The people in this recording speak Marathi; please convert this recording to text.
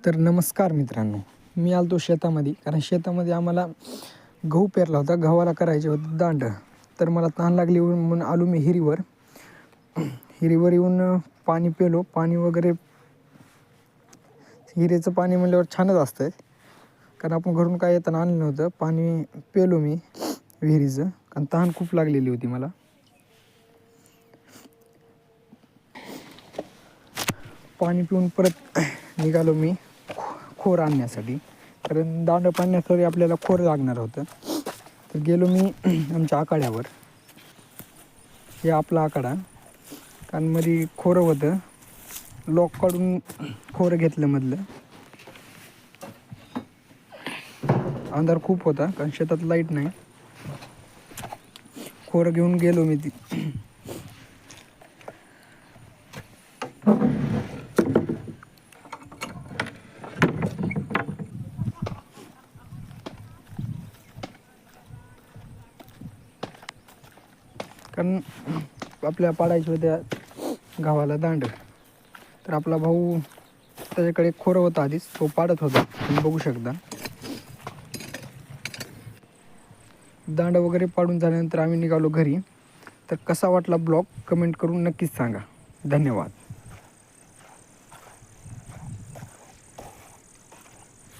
तर नमस्कार मित्रांनो, मी आलतो शेतामध्ये कारण शेतामध्ये आम्हाला गहू पेरला होता. गव्हाला करायचे होते दांड. तर मला तहान लागली म्हणून आलो मी हिरीवर. हिरीवर येऊन पाणी पिलो. पाणी वगैरे हिरीचं पाणी म्हणल्यावर छानच असतं, कारण आपण घरून काय येताना आणलं नव्हतं. पाणी पिलो मी विहिरीचं, कारण तहान खूप लागलेली होती मला. पाणी पिऊन परत निघालो मी खोर आणण्यासाठी, कारण दांड पाडण्यासाठी आपल्याला खोर लागणार होतं. तर गेलो मी आमच्या आखाड्यावर. हे आपला आखाडा, कारण मध्ये खोरं होतं. लॉक काढून खोरं घेतलं मधलं. अंधार खूप होता कारण शेतात लाईट नाही. खोरं घेऊन गेलो मी कारण आपल्या पाडायच्या होत्या गावाला दांड. तर आपला भाऊ, त्याच्याकडे खोरं होतं आधीच, तो पाडत होता, तुम्ही बघू शकता. दांड वगैरे पाडून झाल्यानंतर आम्ही निघालो घरी. तर कसा वाटला ब्लॉग कमेंट करून नक्कीच सांगा. धन्यवाद.